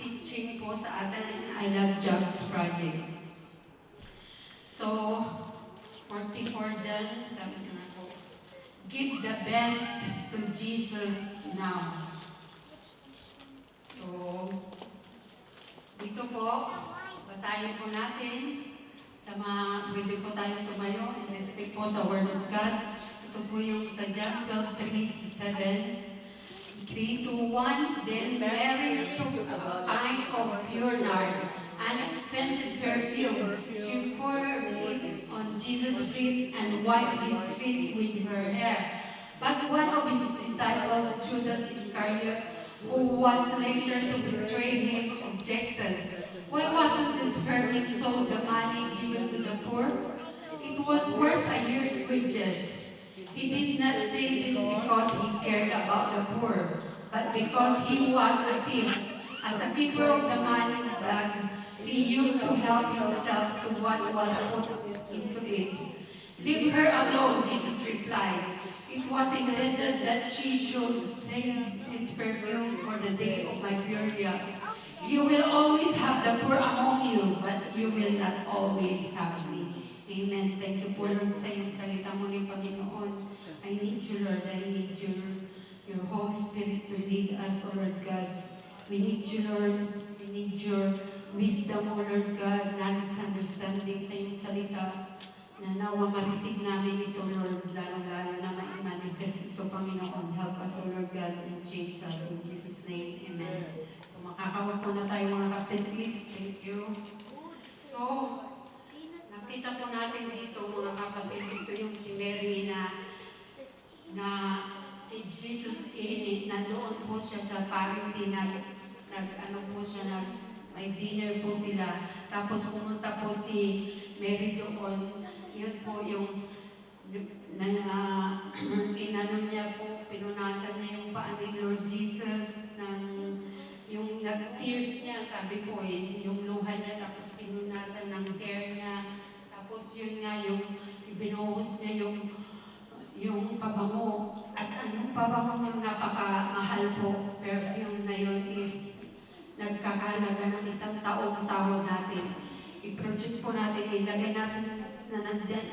teaching po sa atin I Love Jobs Project. So, 44 dyan, sabi niya po, give the best to Jesus now. So, dito po, basahin po natin sa pwede po tayo tumayo and stick po sa Word of God. Ito po yung sa John 12:3-7. 3-1, then Mary took a pint of pure nard, an expensive perfume. She poured it on Jesus' feet and wiped his feet with her hair. But one of his disciples, Judas Iscariot, who was later to betray him, objected. Why wasn't this perfume sold the money given to the poor? It was worth a year's wages. He did not say this because he cared about the poor, but because he was a thief. As a keeper of the money bag, he used to help himself to what was put into it. Leave her alone, Jesus replied. It was intended that she should save this perfume for the day of my burial. You will always have the poor among you, but you will not always have me. Amen. Thank you po, Lord, sa iyong salita mo ni Panginoon. I need you, Lord. I need your Holy Spirit to lead us, O Lord God. We need you, Lord. We need your wisdom, O Lord God, knowledge, understanding sa iyong salita. Na nawa ma-receive namin ito, Lord, lalo-lalo na ma-manifest ito, Panginoon. Help us, O Lord God, in Jesus' name. Amen. So, makakawag po na tayo mga kapatid. Thank you. So, nakita po natin dito, mga kapatid, dito yung si Mary na si Jesus, nandoon po siya sa Pharisee, may dinner po sila. Tapos pumunta po si Mary doon. Yun po yung inano niya po, pinunasan niya yung paa ni Lord Jesus, yung nag-tears niya, sabi po yung luha niya, tapos pinunasan ng hair niya. Tapos yun nga, yung binuhos niya yung pabango. At yung pabango yung napakamahal po, perfume na yun is nagkakalaga ng 1 taong sahod natin. I-project po natin, ilagay natin na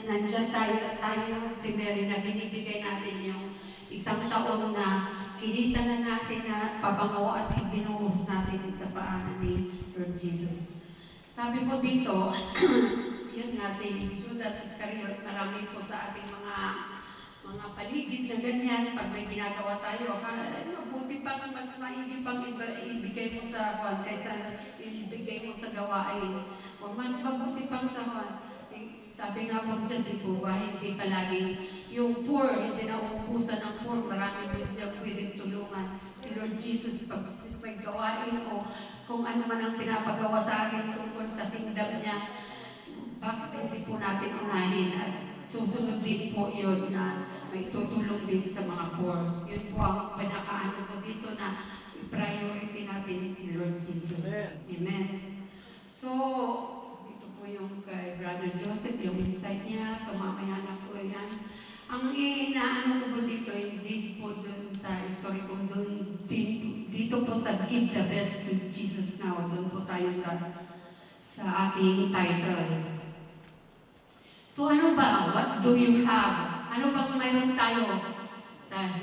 nandyan tayo si Mary na binibigay natin yung 1 taon na kinita na natin na pabango at ibinuhos natin sa paanan ni Lord Jesus. Sabi po dito, yun nga, si Judas Iscariot, marami po sa ating mga paligid na ganyan, pag may ginagawa tayo, buti pang mas maigi pang ibigay mo sa kwan kaysa ibigay mo sa gawain. O mas mabuti pang sa kwan. Sabi nga po dyan, hindi palaging yung poor, hindi na umupusan ng poor, marami po dyan pwedeng tulungan. Si Lord Jesus, pag may gawain o kung ano man ang pinapagawa sa atin tungkol sa kingdom niya, bakit hindi po natin unahin at susunod din po yun na may tutulong din sa mga poor. Yun po ang pinakaano po dito na priority natin si Lord Jesus. Amen. So, ito po yung kay Brother Joseph, yung insight niya. So, mamaya na po yan. Ang inaano ko po dito, hindi po dun sa story ko, dito po sa Give the Best to Jesus Now. Doon po tayo sa ating title. So ano ba? What do you have? Ano bang mayroon tayo?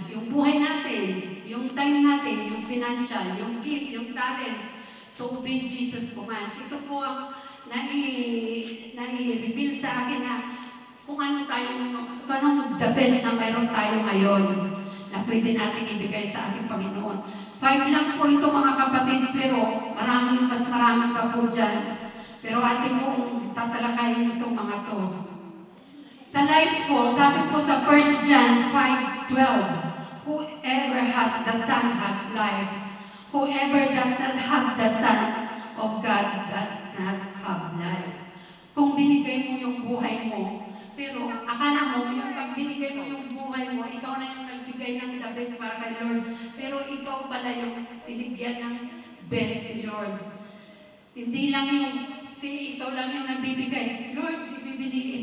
Yung buhay natin, yung time natin, yung financial, yung gift, yung talent, to obey Jesus commands. Ito po ang nai-reveal sa akin na kung anong the best na mayroon tayo ngayon na pwede natin ibigay sa ating Panginoon. 5 lang po ito mga kapatid, pero marami pa po dyan. Pero ating pong tatalakayin itong mga to. Sa life po, sabi po sa 1 John 5:12, whoever has the Son has life. Whoever does not have the Son of God does not have life. Kung binigay mo yung buhay mo, pero akala mo yung pag binigay mo yung buhay mo, ikaw na yung nagbigay ng the best para kay Lord. Pero ikaw pala yung binigyan ng best ni Lord. Hindi lang yung ikaw lang yung nagbibigay. Lord,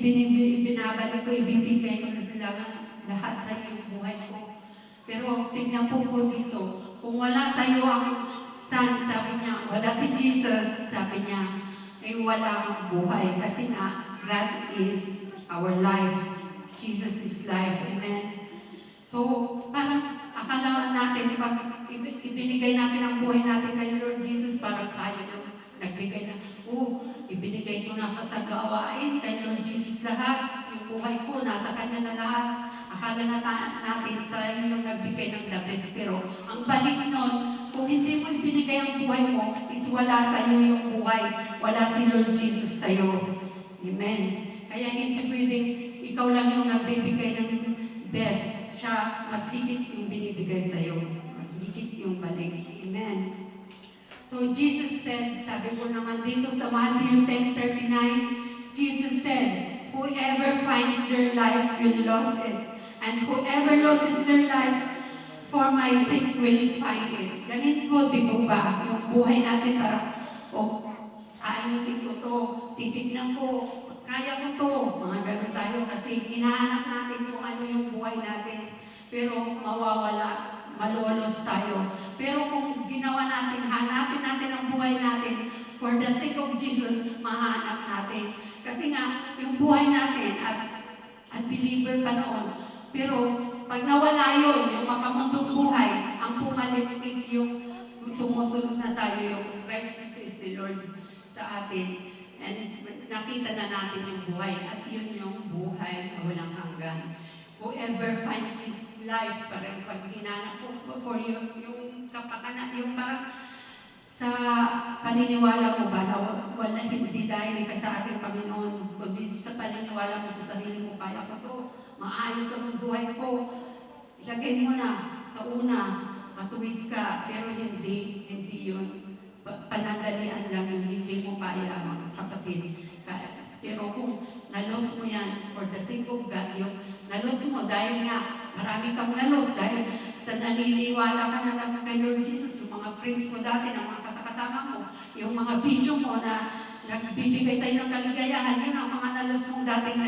ibinabalik ko, ibibigay ko lahat sa iyong buhay ko. Pero tingnan po dito, kung wala sa iyo ang Son, sabi niya, wala si Jesus, sabi niya, ay wala kang buhay. Kasi nga, God is our life. Jesus is life. Amen. So, parang akala natin, pag ibinigay natin ang buhay natin kay Lord Jesus, parang tayo yung nagbigay na, ibinigay ko na sa gawain kay Lord Jesus lahat. Yung buhay ko, nasa Kanya na lahat. Akala natin sa yung nagbigay ng the best. Pero ang balik nun, kung hindi mo ibinigay ang buhay mo, is wala sa iyo yung buhay. Wala si Lord Jesus sa iyo. Amen. Kaya hindi pwedeng ikaw lang yung nagbibigay ng best. Siya, mas higit yung binibigay sa iyo. Mas higit yung balik. Amen. So Jesus said, sabi ko naman dito sa Matthew 10:39, Jesus said, whoever finds their life will lose it, and whoever loses their life for my sake will find it. Ganito, di ba? Yung buhay natin parang, ayusin ko to, titignan ko, kaya ko to. Mga ganun tayo kasi hinahanap natin kung ano yung buhay natin. Pero mawawala, malolos tayo. Pero kung ginawa natin, hanapin natin ang buhay natin, for the sake of Jesus, mahanap natin. Kasi nga, yung buhay natin as a believer pa noon. Pero pag nawala yun, yung makamundong buhay, ang pumalit is yung sumusunod na tayo, yung righteousness ni Lord sa atin. And nakita na natin yung buhay, at yun yung buhay na walang hanggan. Whoever finds his life, parang pag hinanap ko for yung kapakanan, yung parang sa paniniwala mo ba na wala, hindi dahil ka sa ating Panginoon, kundi sa paniniwala mo sa sarili mo, kaya ko to, maayos ang buhay ko, ilagay mo na sa una, matuwid ka, pero hindi yun. Panandalian lang yung hindi mo kaya, mga kapatid. Pero kung nalos mo yan for the sake of God, yung nalos mo dahil nga marami kang nalos dahil sa naniniwala ka na lang kay Lord Jesus, yung mga friends mo dati, ng mga kasakasama mo, yung mga bisyo mo na nagbibigay sa iyo ng kaligayahan, yun ang mga nalos mong dating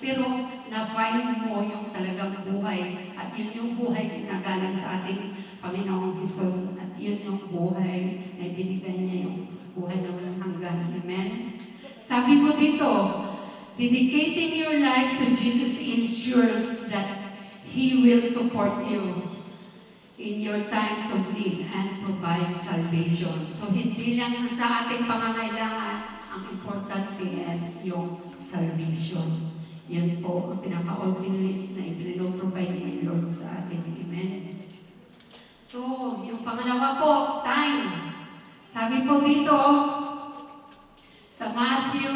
pero na-find mo yung talagang buhay, at yun yung buhay na galing sa ating Panginoong Jesus, at yun yung buhay na ibinigay niya, yung buhay na walang hanggan. Amen? Sabi mo dito, dedicating your life to Jesus ensures that He will support you in your times of need and provide salvation. So hindi lang sa ating pangangailangan, ang importante is yung salvation. Yan po ang pinaka-ultimate na ipinoprovide ni Lord sa atin. Amen? So, yung pangalawa po, time. Sabi po dito, sa Matthew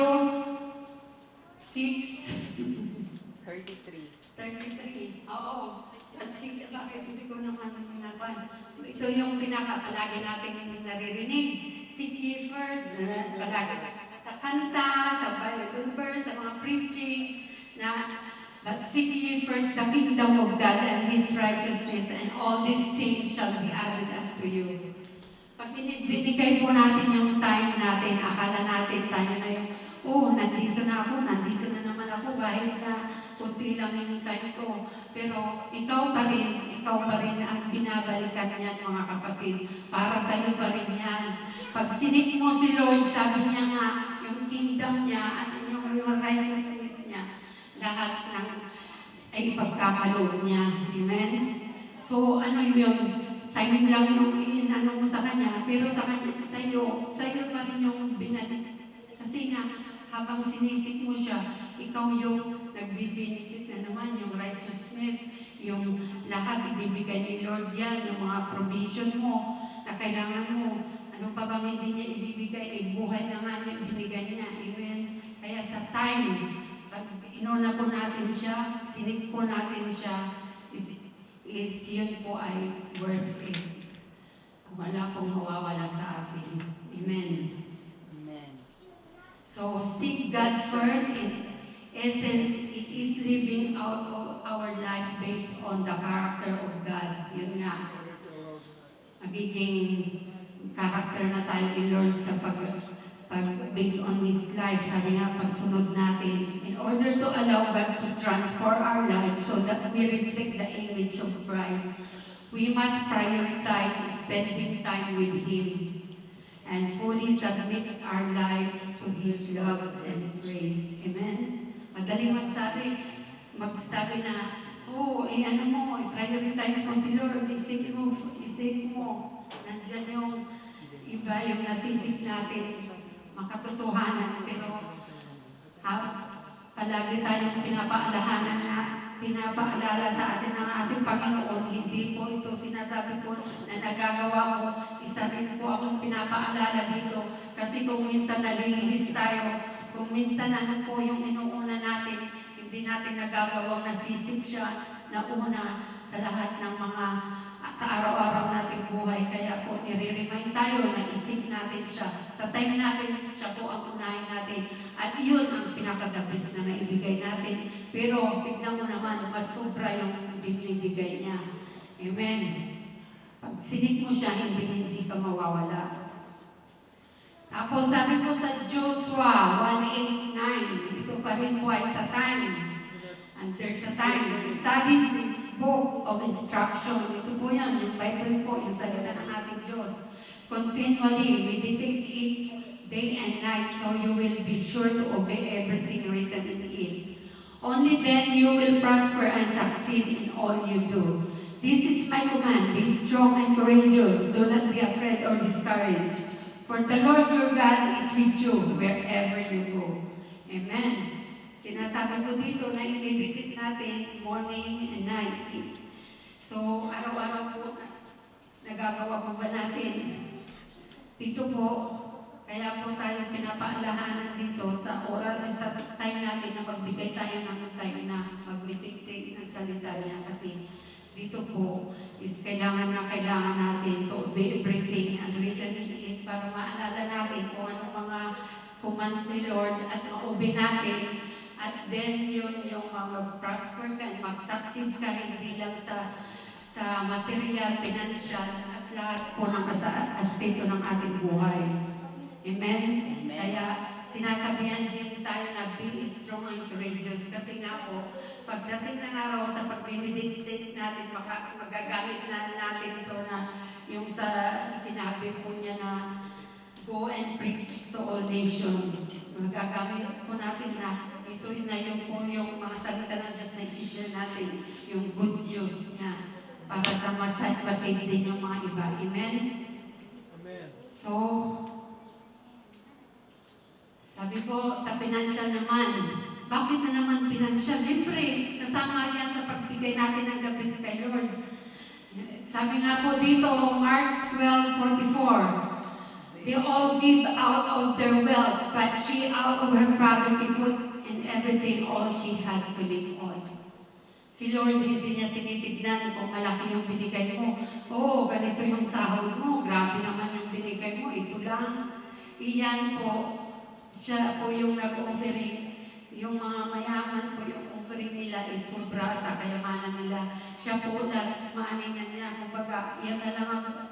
6:33. Oo. At sige, bakit hindi ko naman napan? Ito yung pinaka-palagi natin naririnig. Seek ye first, palagi sa kanta, sa Bible verse, sa mga preaching, na but seek ye first the kingdom of God and His righteousness, and all these things shall be added unto you. Pag binigay po natin yung time natin, akala natin tayo na yung, nandito na naman ako, kahit na kunti lang yung time ko. Pero ikaw pa rin ang binabalikan niyan, mga kapatid. Para sa iyo pa rin yan. Pag sinik mo si Lord, sabi niya nga, yung kingdom niya at yung righteousness niya, lahat ng ay pagkakaloob niya. Amen? So, ano yun? Time lang yung inano mo sa Kanya, pero sa iyo pa rin yung binalik. Kasi nga, habang sinisik mo siya, ikaw yung nagbi-benefit na naman, yung righteousness, yung lahat ibibigay ni Lord yan, yung mga provision mo na kailangan mo. Ano pa bang hindi niya ibibigay? Buhay na nga niya, binigay niya. Amen? Kaya sa time, pag inuna po natin siya, sinik po natin siya, is yun po ay worth it. Wala pong mawawala sa atin. Amen. Amen. So, seek God first. In essence, it is living out of our life based on the character of God. Yun nga. Magiging character na tayo ni Lord sa based on His life. Sabi nga, pagsunod natin. In order to allow God to transform our lives so that we reflect the image of Christ, we must prioritize spending time with Him. and fully submit our lives to His love and grace. Amen? Madaling magsabi na, ano mo, i-prioritize mo si Lord, i-stake mo. Nandyan yung iba, yung nasisip natin, makatotohanan, pero palagi tayong pinapaalala sa atin ng ating Panginoon. Hindi po ito sinasabi ko na nagagawa ko. Isa rin po akong pinapaalala dito. Kasi kung minsan nalilihis tayo, kung minsan ano po yung inuuna natin, hindi natin nagagawang nasisip siya na una sa lahat ng mga sa araw-araw nating buhay. Kaya po nire-remind tayo na isip natin siya. Sa time natin, siya po ang unahin natin. At yun ang pinakadabis na naibigay natin. Pero tignan mo naman, mas sobra yung binibigay niya. Amen. Pag sinit mo siya, hindi ka mawawala. Tapos sabi po sa Joshua 1:8-9, ito pa rin po ay sa time. And there's a time. Study this book of instruction. Ito po yan, yung Bible po, yung salita ng ating Diyos. Continually, meditate it day and night, so you will be sure to obey everything written in it. Only then you will prosper and succeed in all you do. This is my command, be strong and courageous. Do not be afraid or discouraged. For the Lord your God is with you wherever you go. Amen. Sinasabi ko dito na i-meditate natin morning and night. So, araw-araw po, nagagawa po ba natin? Dito po, kaya po tayo pinapaalahanan dito sa time natin na magbigay tayo ng time na mag-meditate ng salita niya. Kasi dito po is kailangan natin to obey everything and written in it para maalala natin kung anong mga commands ni Lord at ma-obey natin. At then yun yung mag-prosper ka, mag-succeed ka hindi lang sa material, financial, at lahat po ng aspeto ng ating buhay. Amen? Amen? Kaya sinasabihan din tayo na be strong and courageous kasi nga po, pagdating ng araw sa pag-meditate natin, magagamit na natin ito na yung sa sinabi po niya na go and preach to all nations. Magagamit po natin na ito na yung mga salita ng Diyos na i-share natin, yung good news niya para sa masave din yung mga iba. Amen? Amen. So, sabi ko sa financial naman, bakit na naman financial? Siyempre, kasama yan sa pagbigay natin ng gabis kay Lord. Sabi nga po dito, Mark 12:44, they all give out of their wealth, but she out of her poverty put in everything all she had to live on. Si Lord, hindi niya tinitignan kung malaki yung binigay mo. Ganito yung sahod mo, grabe naman yung binigay mo, ito lang. Iyan po, siya po yung nag-offering. Yung mga mayaman po, yung offering nila is sobra sa kayamanan nila. Siya po, last money na niya, kumbaga, yan na lang ang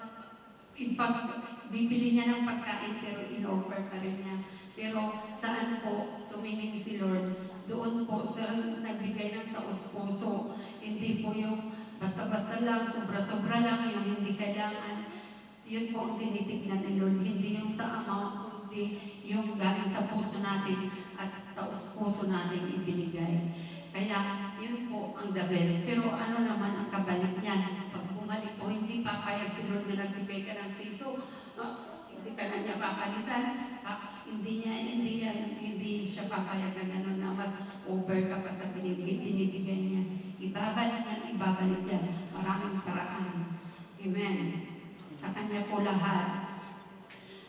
bibili niya ng pagkain pero in-offer pa rin niya. Pero saan po tumingin si Lord? Doon po sa nagbigay ng taos-puso. Hindi po yung basta-basta lang, sobra-sobra lang, yung hindi kailangan. Yun po ang tinitignan ni Lord. Hindi yung sa amount, kundi yung galing sa puso natin at taos-puso natin ibinigay. Kaya yun po ang the best. Pero ano naman ang kabalik niyan? Pag bumalik po, hindi papayag si Lord na nagbigay ka ng piso. Hindi ka na niya papalitan. Hindi siya papayag na gano'n na mas over ka pa sa binibigay niya. Ibabalik yan. Maraming paraan. Amen. Sa Kanya po lahat.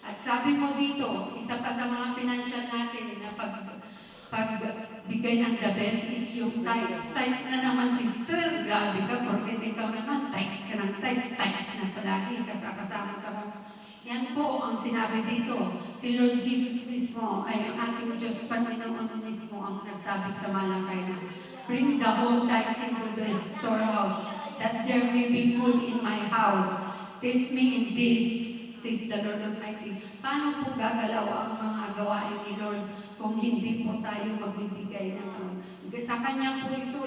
At sabi mo dito, isa pa sa mga financial natin na pagbigay ng the best is yung tithes. Tithes na naman, sister. Grabe ka, porque ikaw naman, tithes ka ng tithes na palagi kasama sa mga. Yan po ang sinabi dito. Si Lord Jesus mismo ay ang ating Diyos, Panginoon mismo ang nagsabi sa Malakay na, bring the whole tithes into the storehouse, that there may be food in my house. Taste me in this, says the Lord Almighty. Paano po gagalaw ang mga gawain ni Lord kung hindi po tayo magbibigay ng ano? Sa Kanya po ito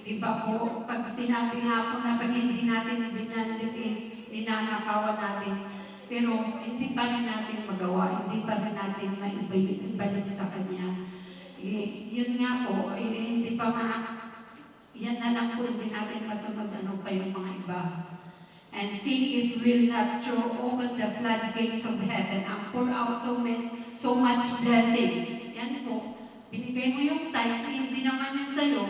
Di ba po, pag sinabi nga po na pag hindi natin binalik ninanakawan natin, Pero hindi pa rin natin magawa, hindi pa rin natin maibalik sa Kanya. Yun nga po, hindi pa yan na lang po, hindi natin masunod ano pa yung mga iba. And see if we'll not throw open the floodgates of heaven and pour out so much blessing. Yan po, binigay mo yung tithes, hindi naman yun sa'yo.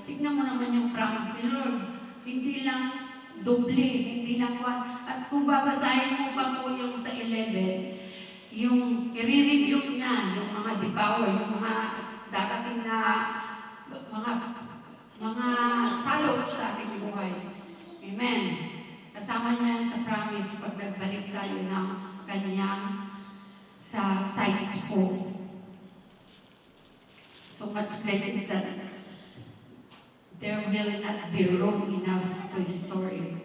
Tignan mo naman yung promise ni Lord. Hindi lang doble, hindi lang one. At kung babasahin mo pa po yung sa 11, yung i-review niya, yung mga devour, yung mga darating na mga salot sa ating buhay. Amen. Kasama niyan sa promise pag nagbalik tayo ng kanyang sa tithes po. So much blessings that there will not be room enough to store it.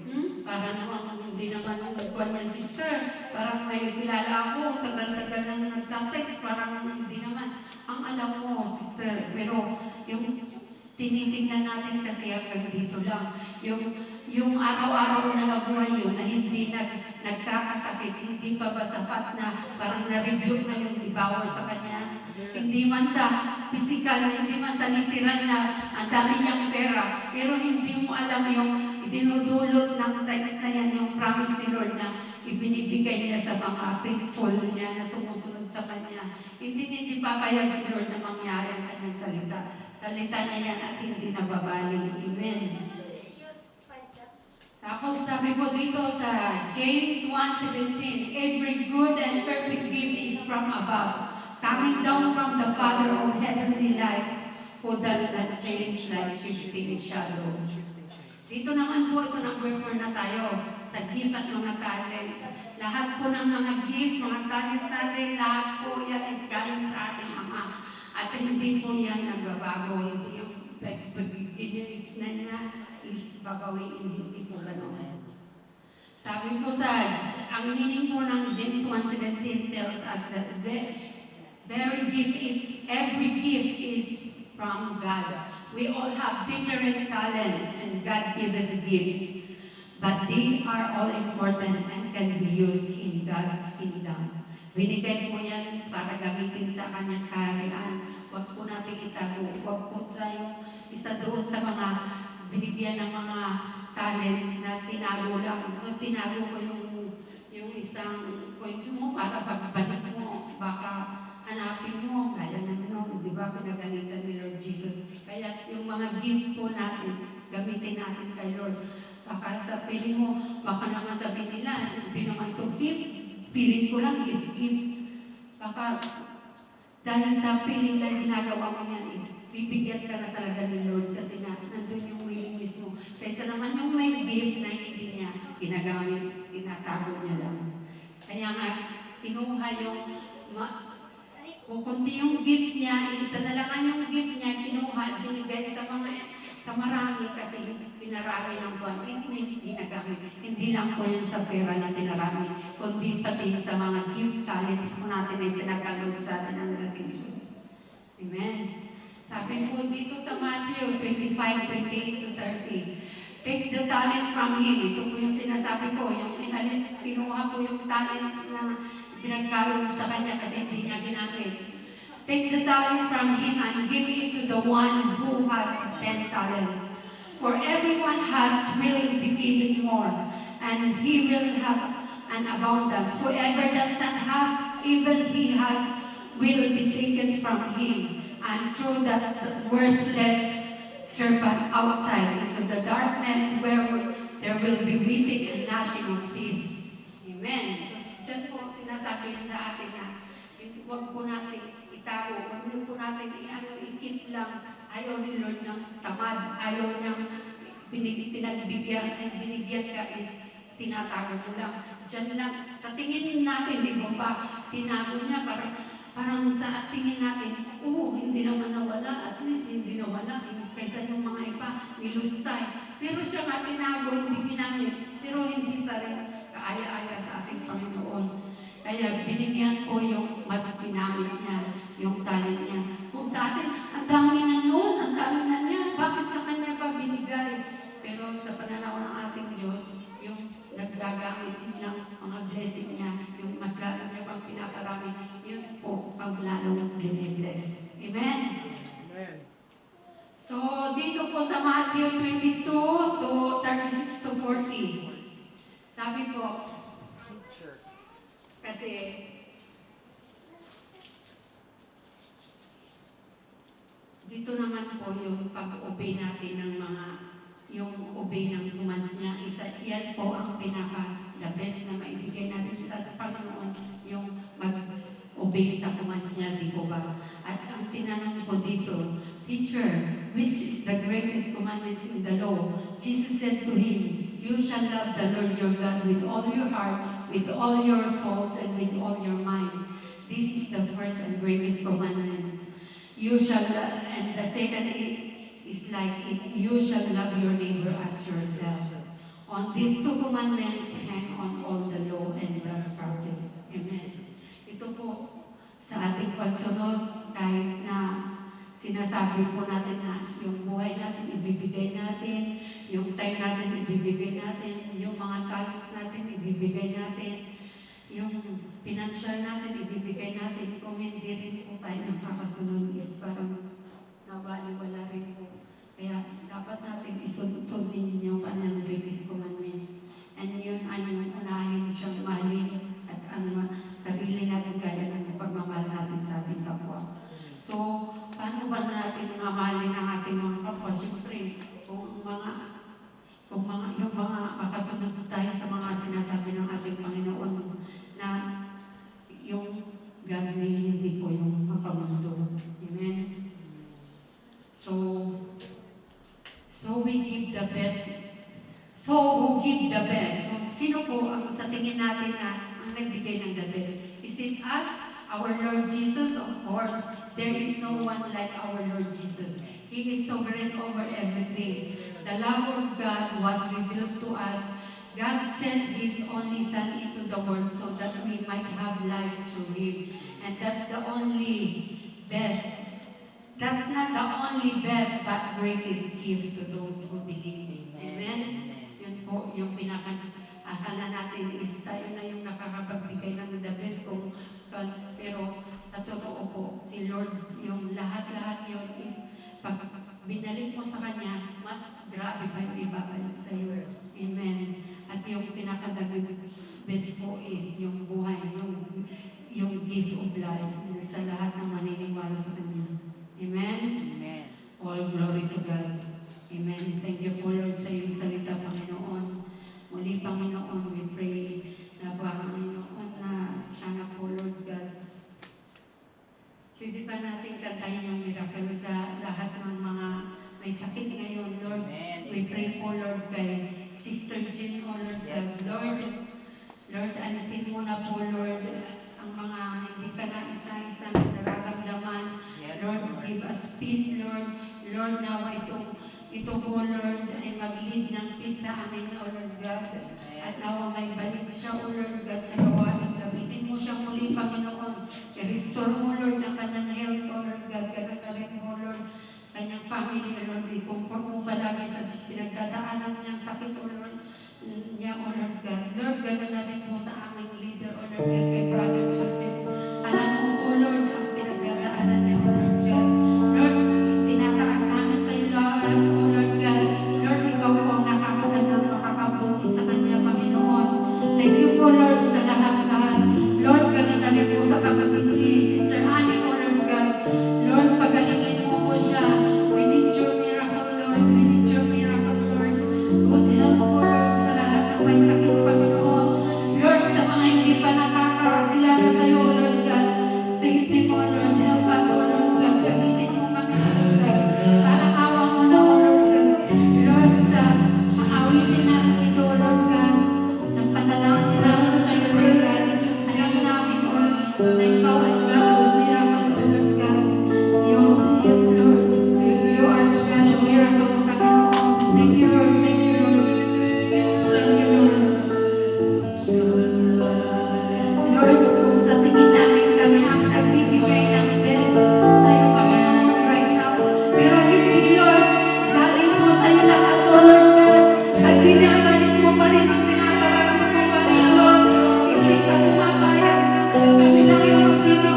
Para naman, hindi naman yung nagkuhan niya, sister, parang may kilala ako, tagal-tagal na nagtatext, parang hindi naman. Ang alam mo, sister, pero yung tinitingnan natin kasi hanggang dito lang. Yung araw-araw na nabuhay yun na hindi nagkakasakit, hindi pa ba sapat na parang na-review na yung devour sa kanya. Hindi man sa physical, hindi man sa literal na ang dami niyang pera, pero hindi mo alam yung dinudulot ng text na yan, yung promise ni Lord na ibinibigay niya sa mga faithful niya na sumusunod sa Kanya. Hindi papayag si Lord na mangyari ang Kanyang salita. Salita na yan at hindi nababali. Amen. Tapos sabi po dito sa James 1:17, every good and perfect gift is from above, coming down from the Father of heavenly lights, who does not change like shifting shadows. Dito naman po, ito number 4 na tayo, sa gift at mga talents. Lahat po ng mga gift, mga talents natin, lahat po yan is galing sa ating Ama. At hindi po yan nagbabago, hindi yung pag-gift na niya is babawiin, hindi po ganoon. Sabi po ang meaning po ng James 1:17 tells us that every gift is from God. We all have different talents and God-given gifts, but they are all important and can be used in God's kingdom. Binigay po yan para gamitin sa Kanyang kaharian. Huwag po natin itago. Huwag po tayong isa doon sa mga binigyan ng mga talents na tinago lang. Tinago ko yung isang coins mo para pagbalik mo, baka hanapin mo, gaya ng noon, di ba, pinagalitan ni Lord Jesus. Kaya yung mga gift po natin, gamitin natin kay Lord. Baka sa piling mo, baka naman sabihin nila, hindi naman to gift, piling ko lang, gift. Baka dahil sa feeling na ginagawa mo yan is, bibigyan ka na talaga ni Lord kasi na nandun yung willingness mo. Kaysa naman yung may gift na hindi niya ginagamit, tinatago niya lang. Kaya nga, kinuha yung kunti yung gift niya, isa na lang yung gift niya, kinuha, binigay sa marami kasi pinarami ng buwan. It means ginagamit. Hindi lang po yun sa pera na pinarami, kundi pati sa mga gift talents po natin ay pinagkaloob sa atin ng ating Diyos. Amen. Sabi po dito sa Matthew 25:28-30, take the talent from him. Ito po yung sinasabi ko, yung inalis, kinuha po yung talent na pinagkaloob sa kanya kasi hindi niya ginamit. Take the talent from him and give it to the one who has 10 talents. For everyone will be given more, and he will have an abundance. Whoever does not have, even he has, will be taken from him, and throw that worthless servant outside into the darkness where there will be weeping and gnashing of teeth. Amen. So, just po sinasabi nila atin na huwag po natin itago, huwag po natin i-keep lang. Ayaw ni Lord ng tamad, ayaw niyang binigyan ka is tinatago mo lang. Diyan lang, sa tingin natin, di ba tinago niya parang sa tingin natin, hindi naman nawala, at least hindi nawala, kaysa yung mga iba, nilustay. Pero siya nga tinago, hindi ginamit, pero hindi pa rin kaaya-aya sa ating Panginoon. Kaya binigyan ko yung mas ginamit niya, yung talent niya. Kung sa atin, ang dami na noon, ang dami na niya, bakit sa kanya pa binigay? Pero sa pananaw ng ating Diyos, yung naggagamit ng mga blessing niya, yun po ang lalong bless. Amen? Amen. So, dito po sa Matthew 22 to 36 to 40, sabi po, Sure. kasi dito naman po yung pag-obey natin ng yung obey ng commands niya, yan po ang the best na maibigay natin sa Panginoon, yung mag-obey sa commands niya, di po ba? At ang tinanong ko dito, Teacher, which is the greatest commandments in the law? Jesus said to him, you shall love the Lord your God with all your heart, with all your souls, and with all your mind. This is the first and greatest commandments. You shall, and the second is like it, you shall love your neighbor as yourself. On these two commandments hang on all the law and the prophets. Amen. Ito po sa ating pagsunod, kahit na sinasabi po natin na yung buhay natin ibibigay natin, yung time natin ibibigay natin, yung mga talents natin ibibigay natin, yung financial natin ibibigay natin. Kung hindi rin po tayo nakakasunod is parang nabaliwala rin po. Kaya dapat natin isundin yung kanyang greatest commandments. And yun ay yung unahin siyang mahalin at ang sarili natin gaya ng pagmamahal natin sa ating kapwa. So, paano ba natin mamahalin ang ating mga kapwa? Siyempre, yung mga makasunod tayo sa mga sinasabi ng ating Panginoon na yung godly, hindi po yung makamundo. Amen? So we give the best. So who give the best? So sino po ang sa tingin natin na ang nagbigay ng the best? Is it us? Our Lord Jesus? Of course, there is no one like our Lord Jesus. He is sovereign over everything. The love of God was revealed to us. God sent His only Son into the world so that we might have life through Him. And that's the only best. That's not the only best but greatest gift to those who believe. Amen? Yun po, yung akala natin is tayo na yung nakakapagbigay ng the best pero sa totoo po, si Lord, yung lahat-lahat yun is pag binalik mo sa Kanya, mas grabe pa yung ibabalik sa iyo. Amen. At yung best po is yung buhay, yung gift of life sa lahat ng maniniwala sa Kanya. Amen? Amen. All glory to God. Amen. Thank you po Lord sa iyong salita, Panginoon. Muli, Panginoon, we pray na Panginoon na sana po Lord God, pwede ba natin kantahin yung miracle sa lahat ng mga may sakit ngayon, Lord? Amen. We pray po Lord kay Sister Jean, oh Lord God. Lord, alisin mo na po Lord ang mga hindi ka nais-nais namin nararamdaman. Lord, give us peace, Lord. Lord, nawa ito po, Lord, ay mag-lead ng peace sa amin, O Lord God. At nawa may balik siya, O Lord God, sa gawain. Gamitin mo siya muli, Panginoon. I-restore mo, Lord, ang kanyang health, O Lord God. Ganun na rin mo, Lord, kanyang family, O Lord. I-comfort mo palagi sa pinagdadaanan niyang sakit, O Lord, niya, O Lord God. Lord, ganun na rin mo sa aming leader, O Lord God, kay Brother Joseph. Alam mo, O Lord, ang pinagdadaanan niya, O Lord God. Lord, tinataas namin sa iyo lahat, O Lord God. Lord, ikaw po ang nakakalam ng makakabuti sa kanya, Panginoon. Thank you po, Lord, sa lahat-lahat. Lord, ganun na rin po sa kapatid ni Sister Annie, O Lord God. Lord, pagalingin mo po siya. We need your miracle, Lord. We need your miracle, Lord. Good help po, Lord, sa lahat ng may sakit, Panginoon. Lord, sa mga hindi pa nakakakilala sa iyo, Lord God. Safety mo, Lord. Help us, O Lord God. Gamitin mo kami, Lord God. Parang awa mo na, O Lord God. Lord, sa maawitin namin ito, O Lord God. Ng panalangin namin sa iyo, Lord God. Alam namin, O Lord, na ikaw ay God of miracle, O Lord God. Yes, Lord. You are the God of miracle, Panginoon. Thank you, Lord. Thank you, Lord. Thank you, Lord. Lord, kung sa tingin namin kami ang nagbibigay ng best sa iyo, Panginoon, right now. Pero hindi, Lord, galing po sa iyo lahat, O Lord God. At binabalik mo pa rin ang pinaparami mo pa rin, Lord. Hindi ka pumapayag na kami lang yung magbibigay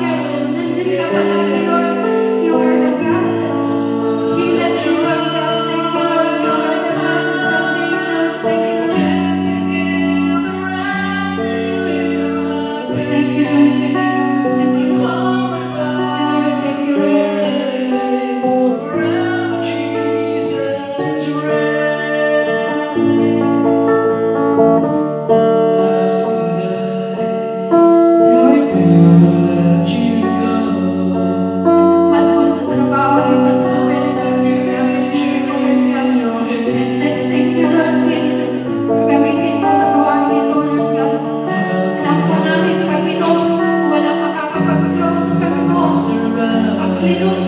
Clinus